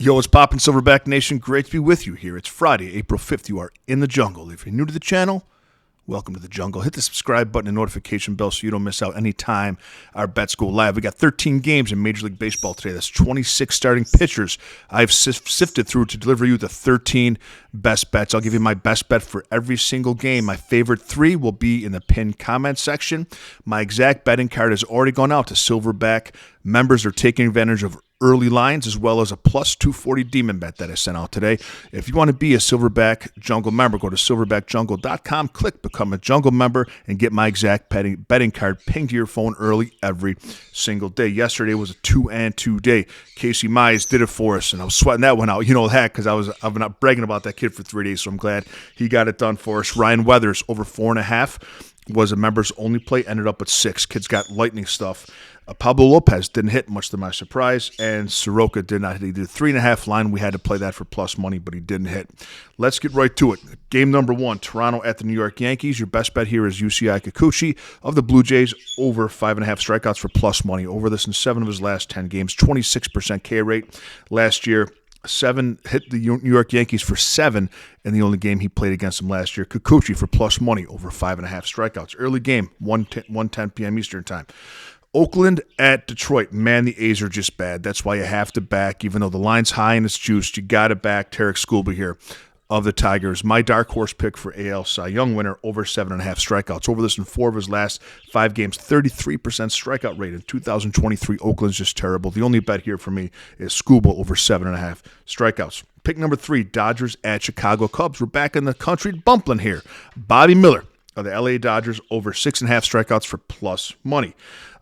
Yo, it's poppin', Silverback Nation. Great to be with you here. It's Friday, April 5th. You are in the jungle. If you're new to the channel, welcome to the jungle. Hit the subscribe button and notification bell so you don't miss out any time our bets go live. We got 13 games in Major League Baseball today. That's 26 starting pitchers I've sifted through to deliver you the 13 best bets. I'll give you my best bet for every single game. My favorite three will be in the pinned comment section. My exact betting card has already gone out to Silverback. Members are taking advantage of early lines as well as a plus 240 demon bet that I sent out today. If you want to be a Silverback Jungle member, go to silverbackjungle.com, click Become a Jungle member, and get my exact betting card pinged to your phone early every single day. Yesterday was a 2-2 day. Casey Mize did it for us, and I was sweating that one out. You know that because I've been out bragging about that kid for 3 days, so I'm glad he got it done for us. Ryan Weathers over 4.5 was a members only play, ended up at 6. Kids got lightning stuff. Pablo Lopez didn't hit, much to my surprise, and Soroka did not hit. He did a 3.5 line. We had to play that for plus money, but he didn't hit. Let's get right to it. Game number 1, Toronto at the New York Yankees. Your best bet here is UCI Kikuchi of the Blue Jays over 5.5 strikeouts for plus money. Over this in 7 of his last 10 games, 26% K rate. Last year, 7 hit the New York Yankees for 7 in the only game he played against them last year. Kikuchi for plus money over 5.5 strikeouts. Early game, 1:10 p.m. Eastern time. Oakland at Detroit. Man, the A's are just bad. That's why you have to back, even though the line's high and it's juiced, you got to back Tarek Skubal here of the Tigers. My dark horse pick for AL Cy Young winner, over 7.5 strikeouts. Over this in 4 of his last 5 games, 33% strikeout rate. In 2023, Oakland's just terrible. The only bet here for me is Skubal over 7.5 strikeouts. Pick number 3, Dodgers at Chicago Cubs. We're back in the country bumpling here. Bobby Miller of the LA Dodgers over 6.5 strikeouts for plus money.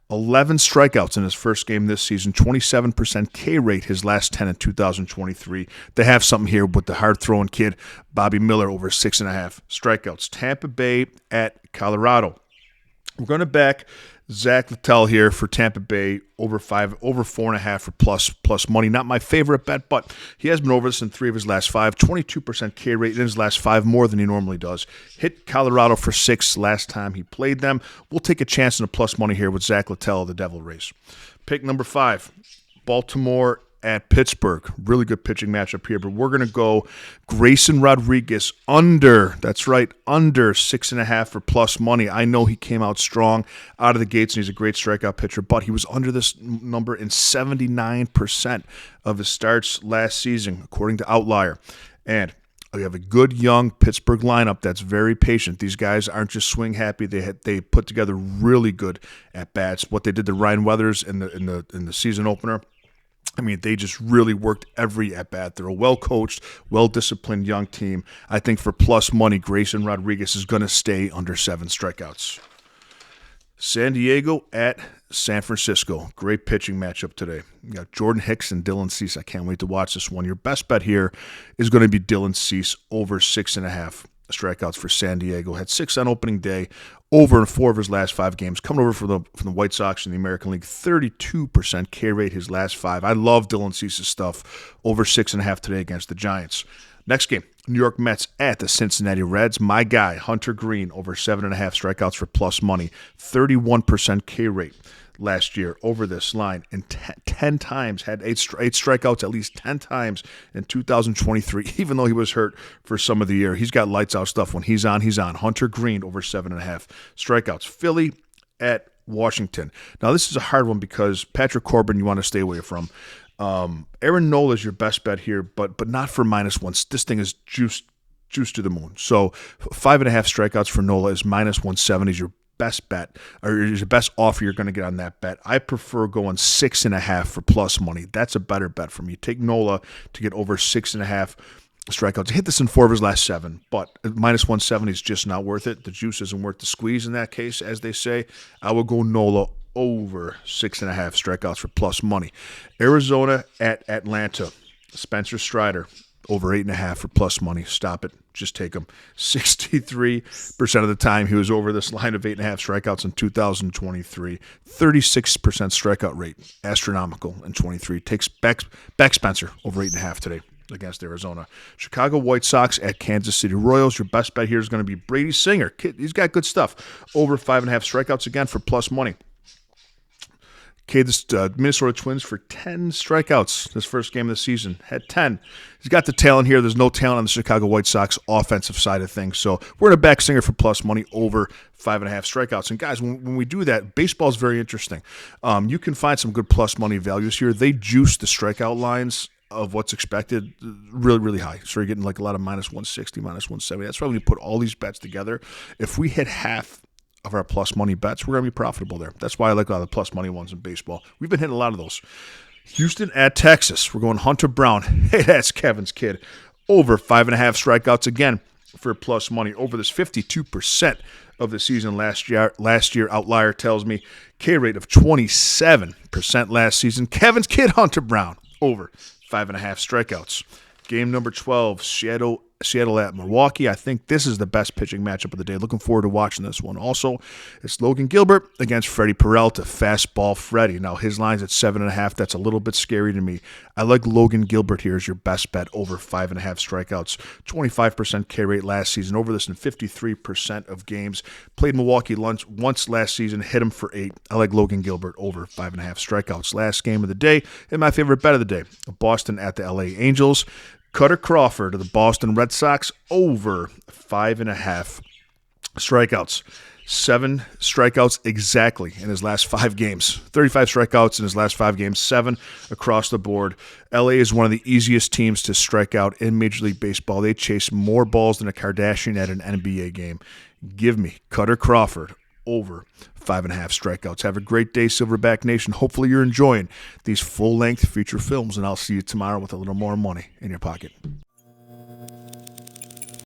11 strikeouts in his first game this season, 27% K rate his last 10 in 2023. They have something here with the hard-throwing kid, Bobby Miller, over 6.5 strikeouts. Tampa Bay at Colorado. We're going to back Zach Littell here for Tampa Bay over 4.5 for plus money. Not my favorite bet, but he has been over this in 3 of his last 5. 22% K rate in his last 5, more than he normally does. Hit Colorado for 6 last time he played them. We'll take a chance in the plus money here with Zach Littell of the Devil Rays. Pick number 5, Baltimore at Pittsburgh. Really good pitching matchup here, but we're going to go Grayson Rodriguez under, that's right, under 6.5 for plus money. I know he came out strong out of the gates, and he's a great strikeout pitcher, but he was under this number in 79% of his starts last season, according to Outlier. And we have a good young Pittsburgh lineup that's very patient. These guys aren't just swing happy. They put together really good at bats. What they did to Ryan Weathers in the season opener, I mean, they just really worked every at-bat. They're a well-coached, well-disciplined young team. I think for plus money, Grayson Rodriguez is going to stay under 7 strikeouts. San Diego at San Francisco. Great pitching matchup today. You got Jordan Hicks and Dylan Cease. I can't wait to watch this one. Your best bet here is going to be Dylan Cease over 6.5 strikeouts for San Diego. Had 6 on opening day, over in 4 of his last 5 games. Coming over from the White Sox in the American League, 32% K rate his last 5. I love Dylan Cease's stuff. Over 6.5 today against the Giants. Next game, New York Mets at the Cincinnati Reds. My guy, Hunter Green, over 7.5 strikeouts for plus money. 31% K rate last year over this line, and 10 times, had 8 strikeouts at least 10 times in 2023, even though he was hurt for some of the year. He's got lights out stuff. When he's on, he's on. Hunter Green over 7.5 strikeouts. Philly at Washington. Now, this is a hard one because Patrick Corbin you want to stay away from. Aaron Nola is your best bet here, but not for -1. This thing is juiced to the moon. So 5.5 strikeouts for Nola is -170 is your best bet, or is your best offer you're going to get on that bet. I prefer going 6.5 for plus money. That's a better bet for me. Take Nola to get over 6.5 strikeouts. He hit this in 4 of his last 7, but -170 is just not worth it. The juice isn't worth the squeeze in that case, as they say. I will go Nola over 6.5 strikeouts for plus money. Arizona at Atlanta. Spencer Strider over 8.5 for plus money. Stop it. Just take him. 63% of the time he was over this line of 8.5 strikeouts in 2023. 36% strikeout rate. Astronomical in 23. Takes back Spencer over 8.5 today against Arizona. Chicago White Sox at Kansas City Royals. Your best bet here is going to be Brady Singer. He's got good stuff. Over 5.5 strikeouts again for plus money. Okay, this Minnesota Twins for 10 strikeouts this first game of the season. Had 10. He's got the talent here. There's no talent on the Chicago White Sox offensive side of things. So we're in a back singer for plus money over 5.5 strikeouts. And guys, when we do that, baseball is very interesting. You can find some good plus money values here. They juice the strikeout lines of what's expected really, really high. So you're getting like a lot of minus 160, minus 170. That's why when you put all these bets together, if we hit half of our plus money bets, we're going to be profitable there. That's why I like all the plus money ones in baseball. We've been hitting a lot of those. Houston at Texas. We're going Hunter Brown. Hey, that's Kevin's kid. Over 5.5 strikeouts again for plus money. Over this 52% of the season last year. Outlier tells me K rate of 27% last season. Kevin's kid, Hunter Brown. Over 5.5 strikeouts. Game number 12, Seattle at Milwaukee. I think this is the best pitching matchup of the day. Looking forward to watching this one. Also, it's Logan Gilbert against Freddie Peralta. Fastball Freddie. Now, his line's at 7.5. That's a little bit scary to me. I like Logan Gilbert here as your best bet over 5.5 strikeouts. 25% K rate last season. Over this in 53% of games. Played Milwaukee once last season. Hit him for 8. I like Logan Gilbert over 5.5 strikeouts. Last game of the day and my favorite bet of the day. Boston at the LA Angels. Cutter Crawford of the Boston Red Sox over 5.5 strikeouts. 7 strikeouts exactly in his last 5 games. 35 strikeouts in his last 5 games, 7 across the board. LA is one of the easiest teams to strike out in Major League Baseball. They chase more balls than a Kardashian at an NBA game. Give me Cutter Crawford over 5.5 strikeouts. Have a great day, Silverback Nation. Hopefully you're enjoying these full-length feature films, and I'll see you tomorrow with a little more money in your pocket.